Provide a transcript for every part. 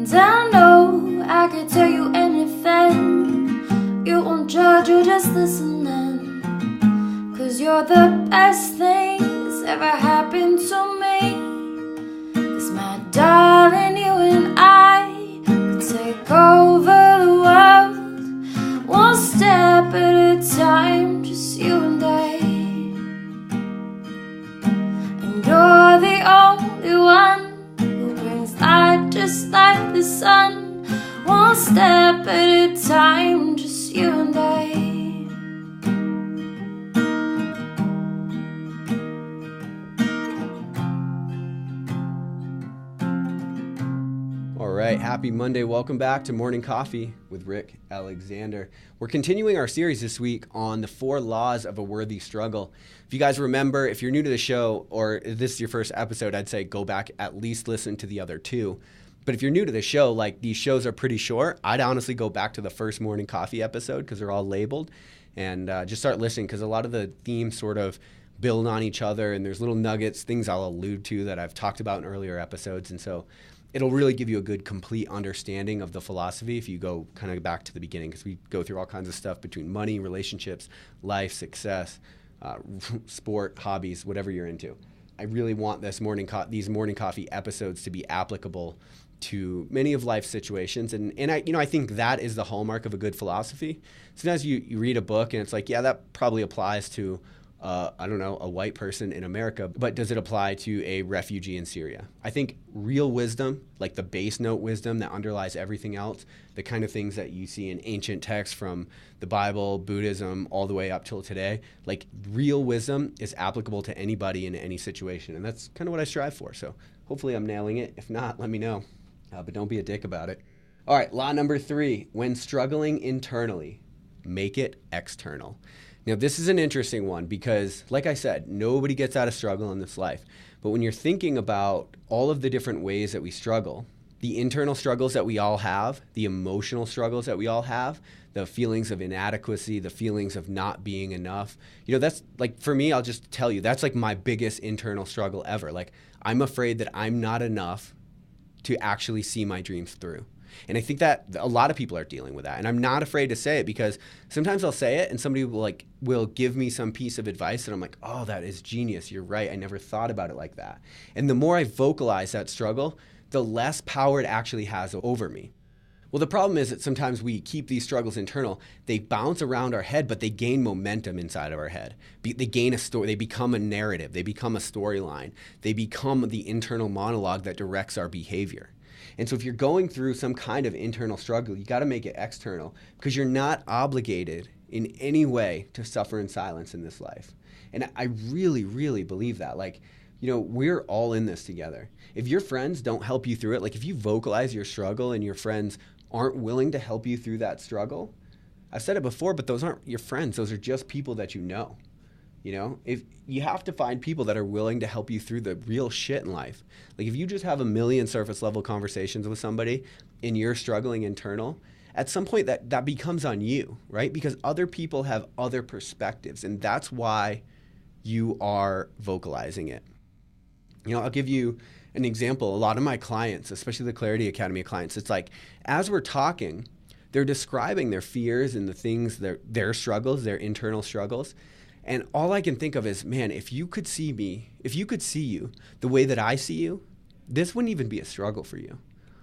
And I know I could tell you anything. You won't judge, you'll just listen then. 'Cause you're the best thing that's ever happened to me. 'Cause my darling, you and I could take over the world, one step at a time, just you and I. And you're the only one who brings light just like the sun, one step at a time, just you and I. All right, happy Monday. Welcome back to Morning Coffee with Rick Alexander. We're continuing our series this week on the 4 laws of a worthy struggle. If you guys remember, if you're new to the show or if this is your first episode, I'd say go back, at least listen to the other 2. But if you're new to the show, like these shows are pretty short, I'd honestly go back to the first Morning Coffee episode because they're all labeled and just start listening because a lot of the themes sort of build on each other and there's little nuggets, things I'll allude to that I've talked about in earlier episodes. And so it'll really give you a good, complete understanding of the philosophy if you go kind of back to the beginning, because we go through all kinds of stuff between money, relationships, life, success, sport, hobbies, whatever you're into. I really want these morning coffee episodes to be applicable to many of life's situations. And I think that is the hallmark of a good philosophy. Sometimes you read a book and it's like, yeah, that probably applies to a white person in America, but does it apply to a refugee in Syria? I think real wisdom, like the base note wisdom that underlies everything else, the kind of things that you see in ancient texts from the Bible, Buddhism, all the way up till today, like real wisdom is applicable to anybody in any situation. And that's kind of what I strive for. So hopefully I'm nailing it. If not, let me know. But don't be a dick about it. All right, law number 3, when struggling internally, make it external. Now, this is an interesting one because, like I said, nobody gets out of struggle in this life. But when you're thinking about all of the different ways that we struggle, the internal struggles that we all have, the emotional struggles that we all have, the feelings of inadequacy, the feelings of not being enough, that's like, for me, I'll just tell you, that's like my biggest internal struggle ever. Like, I'm afraid that I'm not enough to actually see my dreams through. And I think that a lot of people are dealing with that. And I'm not afraid to say it because sometimes I'll say it and somebody will give me some piece of advice and I'm like, oh, that is genius. You're right. I never thought about it like that. And the more I vocalize that struggle, the less power it actually has over me. Well, the problem is that sometimes we keep these struggles internal. They bounce around our head, but they gain momentum inside of our head. They gain a story. They become a narrative. They become a storyline. They become the internal monologue that directs our behavior. And so if you're going through some kind of internal struggle, you got to make it external because you're not obligated in any way to suffer in silence in this life. And I really, really believe that. We're all in this together. If your friends don't help you through it, like if you vocalize your struggle and your friends aren't willing to help you through that struggle, I've said it before, but those aren't your friends. Those are just people that you know. If you have to find people that are willing to help you through the real shit in life. Like if you just have a million surface level conversations with somebody and you're struggling internal, at some point that becomes on you, right? Because other people have other perspectives and that's why you are vocalizing it. I'll give you an example. A lot of my clients, especially the Clarity Academy clients, it's like as we're talking, they're describing their fears and the things, their struggles, their internal struggles. And all I can think of is, man, if you could see me, if you could see you the way that I see you, this wouldn't even be a struggle for you.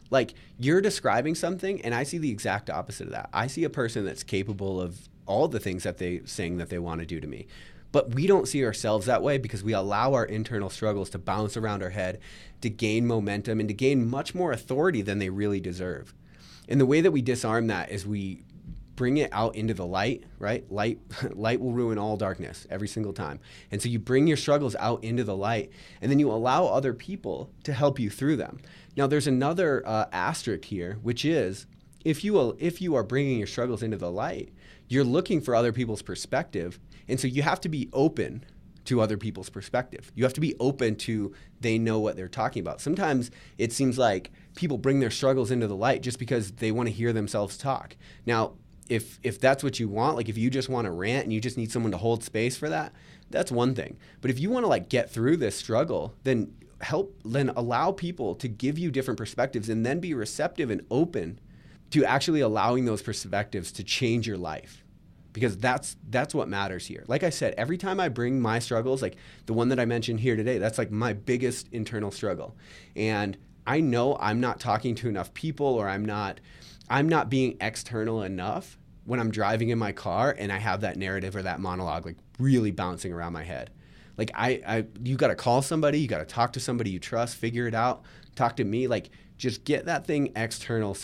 Like you're describing something and I see the exact opposite of that. I see a person that's capable of all the things that they saying that they want to do to me. But we don't see ourselves that way because we allow our internal struggles to bounce around our head, to gain momentum and to gain much more authority than they really deserve. And the way that we disarm that is we bring it out into the light, right? Light will ruin all darkness every single time. And so you bring your struggles out into the light and then you allow other people to help you through them. Now there's another asterisk here, which is if you are bringing your struggles into the light, you're looking for other people's perspective. And so you have to be open to other people's perspective. You have to be open to they know what they're talking about. Sometimes it seems like people bring their struggles into the light just because they want to hear themselves talk. Now, if that's what you want, like if you just want to rant and you just need someone to hold space for that, that's one thing. But if you want to get through this struggle, then then allow people to give you different perspectives, and then be receptive and open to actually allowing those perspectives to change your life. Because that's what matters here. Like I said, every time I bring my struggles, like the one that I mentioned here today, that's like my biggest internal struggle. And I know I'm not talking to enough people, or I'm not being external enough when I'm driving in my car and I have that narrative or that monologue like really bouncing around my head. Like you got to call somebody, you got to talk to somebody you trust, figure it out, talk to me, like just get that thing external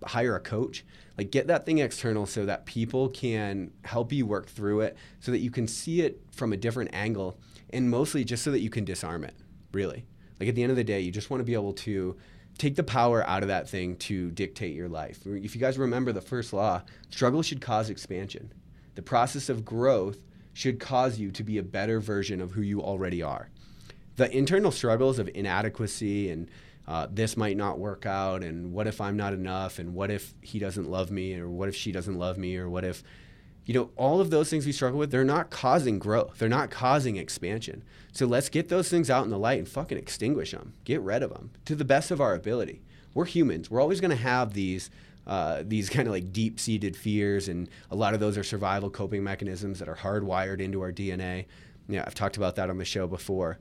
hire a coach, like get that thing external so that people can help you work through it, so that you can see it from a different angle, and mostly just so that you can disarm it, really. Like at the end of the day, you just want to be able to take the power out of that thing to dictate your life. If you guys remember the first law, struggle should cause expansion. The process of growth should cause you to be a better version of who you already are. The internal struggles of inadequacy and this might not work out, and what if I'm not enough, and what if he doesn't love me, or what if she doesn't love me, or what if, all of those things we struggle with, they're not causing growth. They're not causing expansion. So let's get those things out in the light and fucking extinguish them. Get rid of them to the best of our ability. We're humans. We're always going to have these kind of like deep-seated fears, and a lot of those are survival coping mechanisms that are hardwired into our DNA. Yeah, I've talked about that on the show before.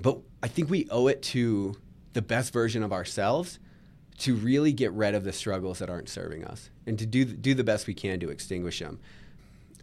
But I think we owe it to the best version of ourselves to really get rid of the struggles that aren't serving us, and to do the best we can to extinguish them.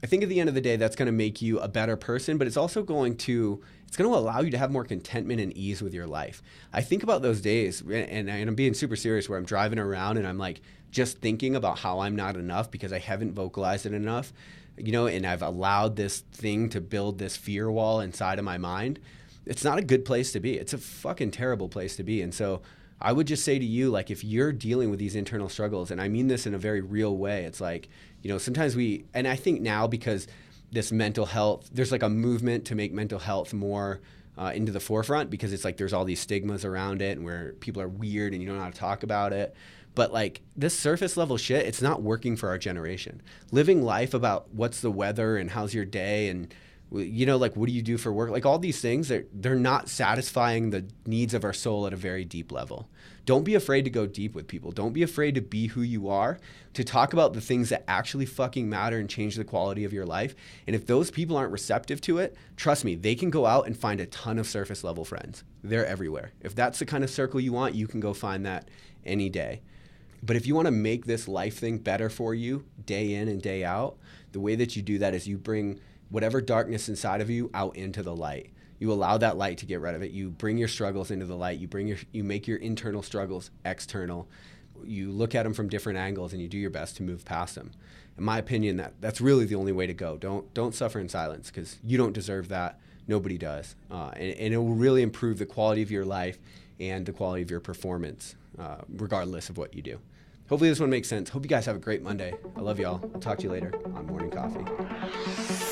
I think at the end of the day, that's going to make you a better person, but it's also going to allow you to have more contentment and ease with your life. I think about those days, and I'm being super serious, where I'm driving around and I'm like just thinking about how I'm not enough because I haven't vocalized it enough, and I've allowed this thing to build this fear wall inside of my mind. It's not a good place to be. It's a fucking terrible place to be. And so I would just say to you, like, if you're dealing with these internal struggles, and I mean this in a very real way, it's like, sometimes and I think now, because this mental health, there's like a movement to make mental health more into the forefront, because it's like there's all these stigmas around it, and where people are weird and you don't know how to talk about it. But like this surface level shit, it's not working for our generation. Living life about what's the weather and how's your day and like, what do you do for work? Like all these things, they're not satisfying the needs of our soul at a very deep level. Don't be afraid to go deep with people. Don't be afraid to be who you are, to talk about the things that actually fucking matter and change the quality of your life. And if those people aren't receptive to it, trust me, they can go out and find a ton of surface level friends. They're everywhere. If that's the kind of circle you want, you can go find that any day. But if you want to make this life thing better for you day in and day out, the way that you do that is you bring whatever darkness inside of you out into the light. You allow that light to get rid of it. You bring your struggles into the light. You make your internal struggles external. You look at them from different angles, and you do your best to move past them. In my opinion, that's really the only way to go. Don't suffer in silence, because you don't deserve that. Nobody does. And it will really improve the quality of your life and the quality of your performance, regardless of what you do. Hopefully this one makes sense. Hope you guys have a great Monday. I love y'all. I'll talk to you later on Morning Coffee.